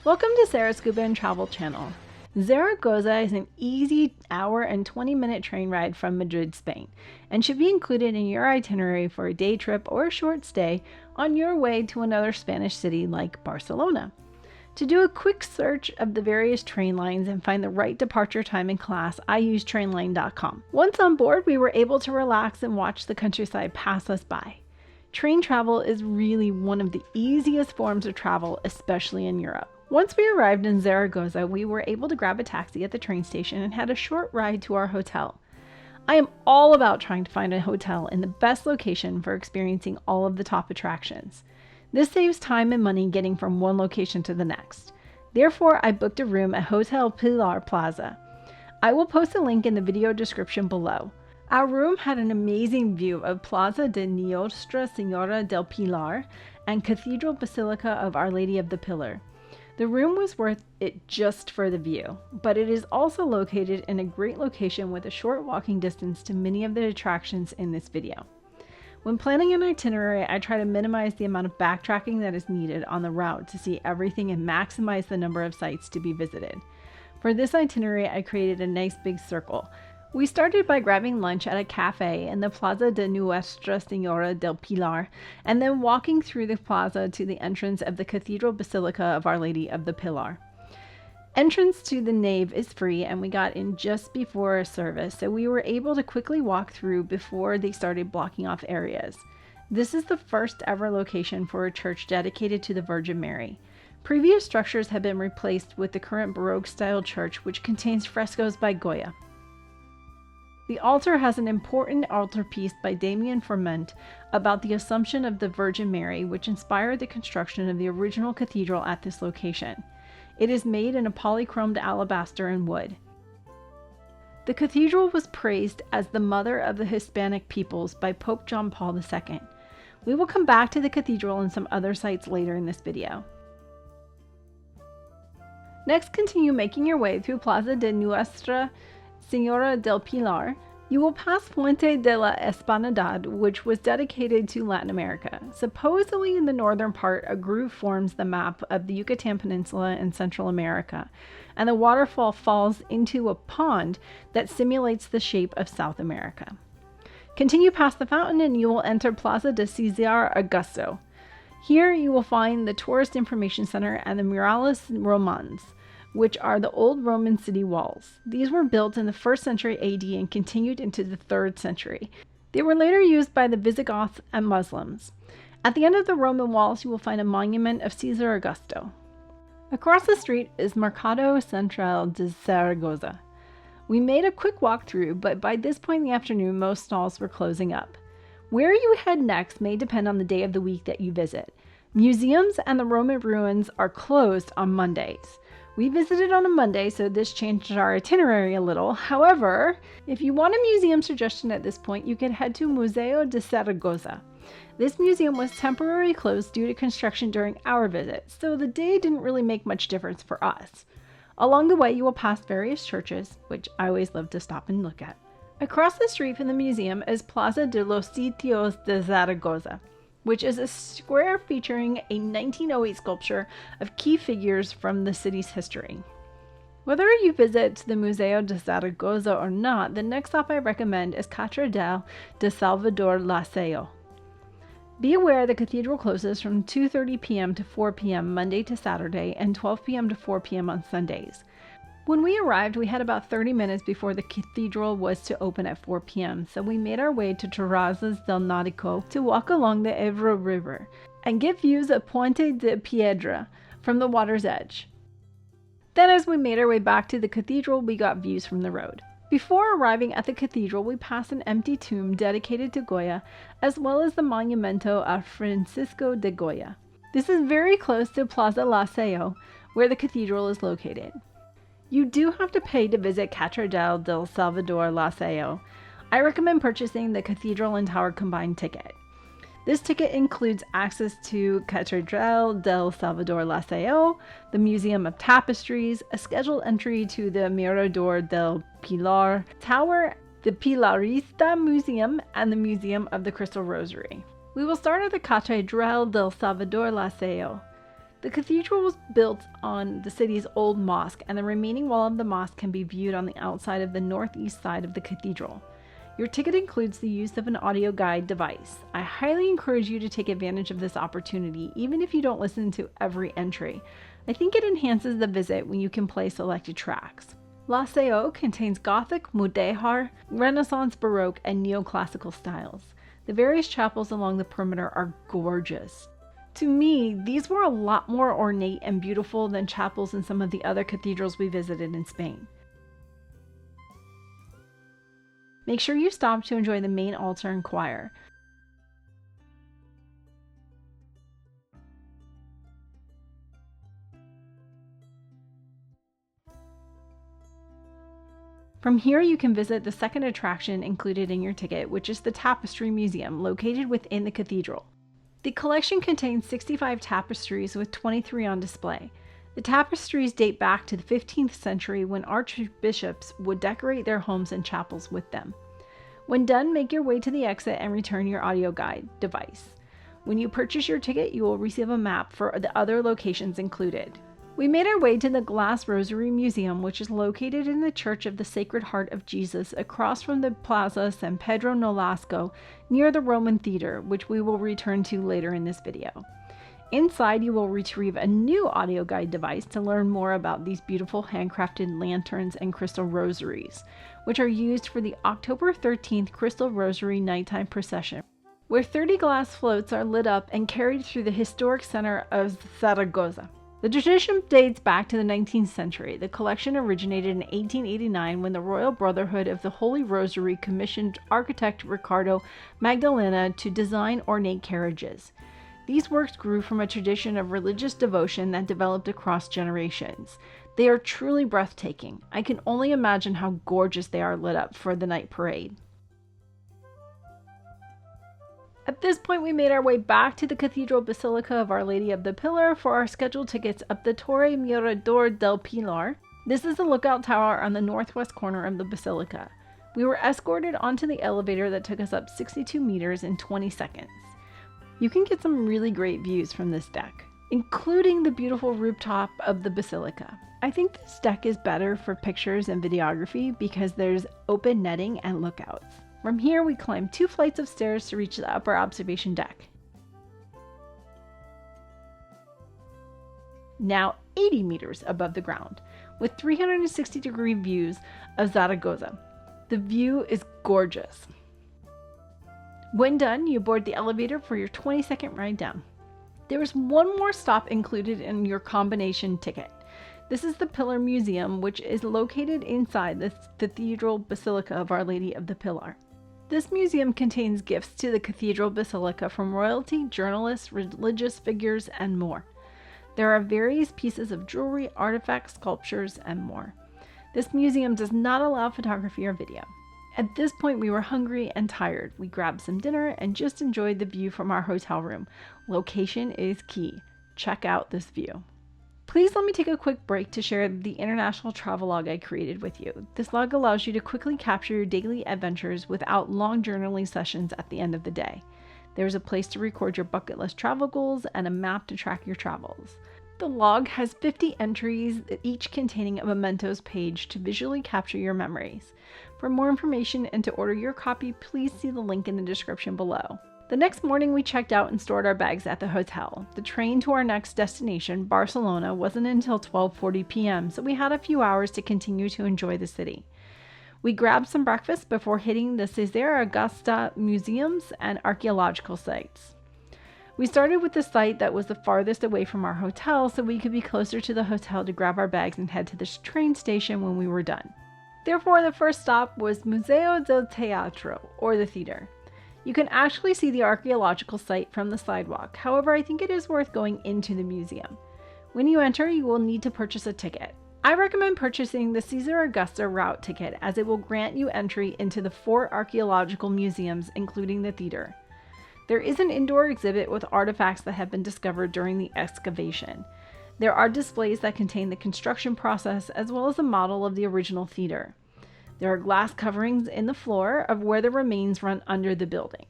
Welcome to Sarah's Scuba and Travel channel. Zaragoza is an easy hour and 20-minute train ride from Madrid, Spain, and should be included in your itinerary for a day trip or a short stay on your way to another Spanish city like Barcelona. To do a quick search of the various train lines and find the right departure time and class, I use trainline.com. Once on board, we were able to relax and watch the countryside pass us by. Train travel is really one of the easiest forms of travel, especially in Europe. Once we arrived in Zaragoza, we were able to grab a taxi at the train station and had a short ride to our hotel. I am all about trying to find a hotel in the best location for experiencing all of the top attractions. This saves time and money getting from one location to the next. Therefore, I booked a room at Hotel Pilar Plaza. I will post a link in the video description below. Our room had an amazing view of Plaza de Nuestra Señora del Pilar and Cathedral-Basilica of Our Lady of the Pillar. The room was worth it just for the view, but it is also located in a great location with a short walking distance to many of the attractions in this video. When planning an itinerary, I try to minimize the amount of backtracking that is needed on the route to see everything and maximize the number of sites to be visited. For this itinerary, I created a nice big circle. We started by grabbing lunch at a cafe in the Plaza de Nuestra Señora del Pilar, and then walking through the plaza to the entrance of the Cathedral-Basilica of Our Lady of the Pillar. Entrance to the nave is free, and we got in just before a service, so we were able to quickly walk through before they started blocking off areas. This is the first ever location for a church dedicated to the Virgin Mary. Previous structures have been replaced with the current Baroque-style church, which contains frescoes by Goya. The altar has an important altarpiece by Damien Forment about the Assumption of the Virgin Mary, which inspired the construction of the original cathedral at this location. It is made in a polychromed alabaster and wood. The cathedral was praised as the mother of the Hispanic peoples by Pope John Paul II. We will come back to the cathedral and some other sites later in this video. Next, continue making your way through Plaza de Nuestra Señora del Pilar. You will pass Puente de la Hispanidad, which was dedicated to Latin America. Supposedly in the northern part, a groove forms the map of the Yucatan Peninsula in Central America, and the waterfall falls into a pond that simulates the shape of South America. Continue past the fountain and you will enter Plaza de Cesar Augusto. Here you will find the Tourist Information Center and the Murales Romans, which are the old Roman city walls. These were built in the 1st century AD and continued into the 3rd century. They were later used by the Visigoths and Muslims. At the end of the Roman walls, you will find a monument of Caesar Augusto. Across the street is Mercado Central de Zaragoza. We made a quick walk through, but by this point in the afternoon, most stalls were closing up. Where you head next may depend on the day of the week that you visit. Museums and the Roman ruins are closed on Mondays. We visited on a Monday, so this changed our itinerary a little. However, if you want a museum suggestion at this point, you can head to Museo de Zaragoza. This museum was temporarily closed due to construction during our visit, so the day didn't really make much difference for us. Along the way, you will pass various churches, which I always love to stop and look at. Across the street from the museum is Plaza de los Sitios de Zaragoza, which is a square featuring a 1908 sculpture of key figures from the city's history. Whether you visit the Museo de Zaragoza or not, the next stop I recommend is Cathedral de Salvador-La. Be aware the cathedral closes from 2:30 p.m. to 4 p.m. Monday to Saturday and 12 p.m. to 4 p.m. on Sundays. When we arrived, we had about 30 minutes before the cathedral was to open at 4 p.m., so we made our way to Terrazas del Náutico to walk along the Ebro River and get views of Puente de Piedra from the water's edge. Then as we made our way back to the cathedral, we got views from the road. Before arriving at the cathedral, we passed an empty tomb dedicated to Goya, as well as the Monumento a Francisco de Goya. This is very close to Plaza Laseo, where the cathedral is located. You do have to pay to visit Catedral del Salvador-La. I recommend purchasing the Cathedral and Tower combined ticket. This ticket includes access to Catedral del Salvador-La, the Museum of Tapestries, a scheduled entry to the Mirador del Pilar Tower, the Pilarista Museum, and the Museum of the Crystal Rosary. We will start at the Catedral del Salvador-La. The The cathedral was built on the city's old mosque, and the remaining wall of the mosque can be viewed on the outside of the northeast side of the cathedral. Your ticket includes the use of an audio guide device. I highly encourage you to take advantage of this opportunity, even if you don't listen to every entry. I think it enhances the visit when you can play selected tracks. La Seu contains Gothic, Mudéjar, Renaissance, Baroque, and Neoclassical styles. The various chapels along the perimeter are gorgeous. To me, these were a lot more ornate and beautiful than chapels in some of the other cathedrals we visited in Spain. Make sure you stop to enjoy the main altar and choir. From here, you can visit the second attraction included in your ticket, which is the Tapestry Museum, located within the cathedral. The collection contains 65 tapestries with 23 on display. The tapestries date back to the 15th century when archbishops would decorate their homes and chapels with them. When done, make your way to the exit and return your audio guide device. When you purchase your ticket, you will receive a map for the other locations included. We made our way to the Glass Rosary Museum, which is located in the Church of the Sacred Heart of Jesus across from the Plaza San Pedro Nolasco near the Roman Theater, which we will return to later in this video. Inside, you will retrieve a new audio guide device to learn more about these beautiful handcrafted lanterns and crystal rosaries, which are used for the October 13th Crystal Rosary Nighttime Procession, where 30 glass floats are lit up and carried through the historic center of Zaragoza. The tradition dates back to the 19th century. The collection originated in 1889 when the Royal Brotherhood of the Holy Rosary commissioned architect Ricardo Magdalena to design ornate carriages. These works grew from a tradition of religious devotion that developed across generations. They are truly breathtaking. I can only imagine how gorgeous they are lit up for the night parade. At this point, we made our way back to the Cathedral-Basilica of Our Lady of the Pillar for our scheduled tickets up the Torre Mirador del Pilar. This is the lookout tower on the northwest corner of the basilica. We were escorted onto the elevator that took us up 62 meters in 20 seconds. You can get some really great views from this deck, including the beautiful rooftop of the basilica. I think this deck is better for pictures and videography because there's open netting and lookouts. From here, we climbed 2 flights of stairs to reach the upper observation deck. Now 80 meters above the ground, with 360-degree views of Zaragoza. The view is gorgeous. When done, you board the elevator for your 20-second ride down. There is one more stop included in your combination ticket. This is the Pillar Museum, which is located inside the Cathedral-Basilica of Our Lady of the Pilar. This museum contains gifts to the Cathedral-Basilica from royalty, journalists, religious figures, and more. There are various pieces of jewelry, artifacts, sculptures, and more. This museum does not allow photography or video. At this point, we were hungry and tired. We grabbed some dinner and just enjoyed the view from our hotel room. Location is key. Check out this view. Please let me take a quick break to share the international travelogue I created with you. This log allows you to quickly capture your daily adventures without long journaling sessions at the end of the day. There's a place to record your bucket list travel goals and a map to track your travels. The log has 50 entries, each containing a mementos page to visually capture your memories. For more information and to order your copy, please see the link in the description below. The next morning, we checked out and stored our bags at the hotel. The train to our next destination, Barcelona, wasn't until 12:40 p.m., so we had a few hours to continue to enjoy the city. We grabbed some breakfast before hitting the Cesar Augusta museums and archaeological sites. We started with the site that was the farthest away from our hotel so we could be closer to the hotel to grab our bags and head to the train station when we were done. Therefore, the first stop was Museo del Teatro, or the theater. You can actually see the archaeological site from the sidewalk. However, I think it is worth going into the museum. When you enter, you will need to purchase a ticket. I recommend purchasing the Cesar Augusta route ticket as it will grant you entry into the 4 archaeological museums, including the theater. There is an indoor exhibit with artifacts that have been discovered during the excavation. There are displays that contain the construction process as well as a model of the original theater. There are glass coverings in the floor of where the remains run under the building.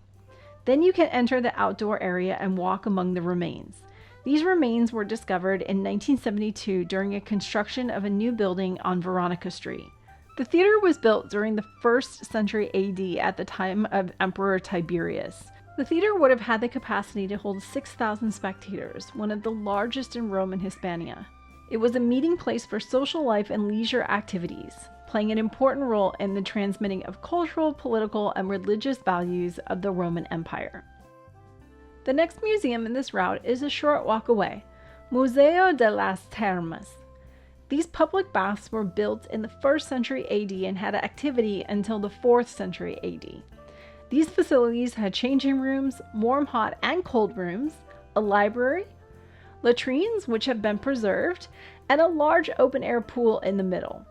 Then you can enter the outdoor area and walk among the remains. These remains were discovered in 1972 during a construction of a new building on Veronica Street. The theater was built during the 1st century AD at the time of Emperor Tiberius. The theater would have had the capacity to hold 6,000 spectators, one of the largest in Rome and Hispania. It was a meeting place for social life and leisure activities, playing an important role in the transmitting of cultural, political, and religious values of the Roman Empire. The next museum in this route is a short walk away, Museo de las Termas. These public baths were built in the 1st century AD and had activity until the 4th century AD. These facilities had changing rooms, warm, hot, and cold rooms, a library, latrines which have been preserved, and a large open-air pool in the middle.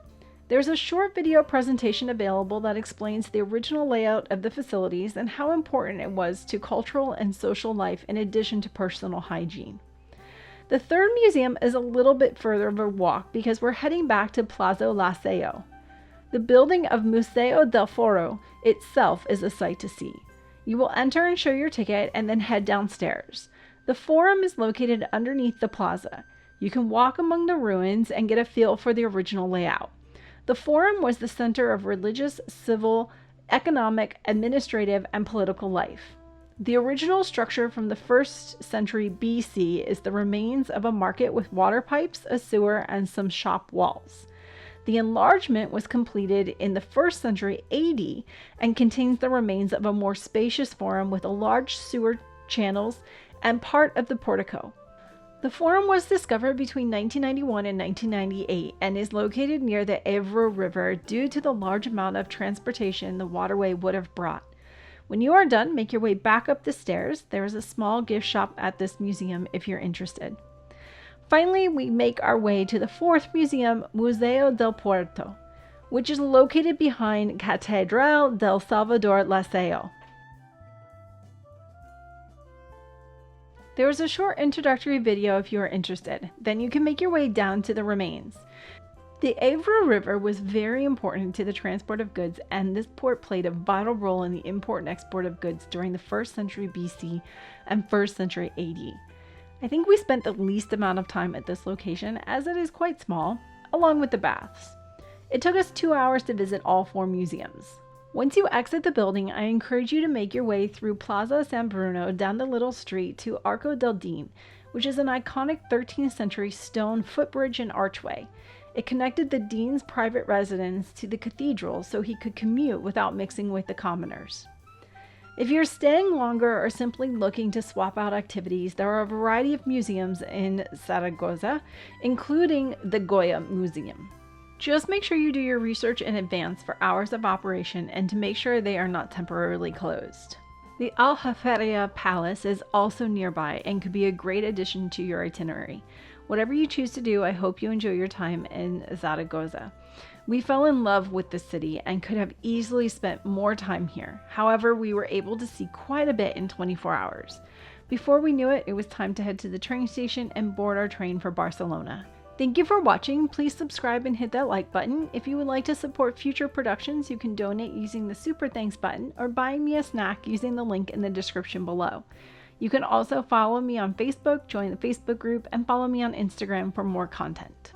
There's a short video presentation available that explains the original layout of the facilities and how important it was to cultural and social life in addition to personal hygiene. The third museum is a little bit further of a walk because we're heading back to Plaza Laseo. The building of Museo del Foro itself is a sight to see. You will enter and show your ticket and then head downstairs. The Forum is located underneath the plaza. You can walk among the ruins and get a feel for the original layout. The Forum was the center of religious, civil, economic, administrative, and political life. The original structure from the 1st century BC is the remains of a market with water pipes, a sewer, and some shop walls. The enlargement was completed in the 1st century AD and contains the remains of a more spacious forum with a large sewer channels and part of the portico. The forum was discovered between 1991 and 1998 and is located near the Ebro River due to the large amount of transportation the waterway would have brought. When you are done, make your way back up the stairs. There is a small gift shop at this museum if you're interested. Finally, we make our way to the 4th museum, Museo del Puerto, which is located behind Catedral del Salvador-La. There is a short introductory video if you are interested. Then you can make your way down to the remains. The Ebro River was very important to the transport of goods, and this port played a vital role in the import and export of goods during the 1st century BC and 1st century AD. I think we spent the least amount of time at this location as it is quite small, along with the baths. It took us 2 hours to visit all 4 museums. Once you exit the building, I encourage you to make your way through Plaza San Bruno down the little street to Arco del Din, which is an iconic 13th century stone footbridge and archway. It connected the dean's private residence to the cathedral so he could commute without mixing with the commoners. If you're staying longer or simply looking to swap out activities, there are a variety of museums in Zaragoza, including the Goya Museum. Just make sure you do your research in advance for hours of operation and to make sure they are not temporarily closed. The Aljaferia Palace is also nearby and could be a great addition to your itinerary. Whatever you choose to do, I hope you enjoy your time in Zaragoza. We fell in love with the city and could have easily spent more time here. However, we were able to see quite a bit in 24 hours. Before we knew it, it was time to head to the train station and board our train for Barcelona. Thank you for watching. Please subscribe and hit that like button. If you would like to support future productions, you can donate using the Super Thanks button or buy me a snack using the link in the description below. You can also follow me on Facebook, join the Facebook group, and follow me on Instagram for more content.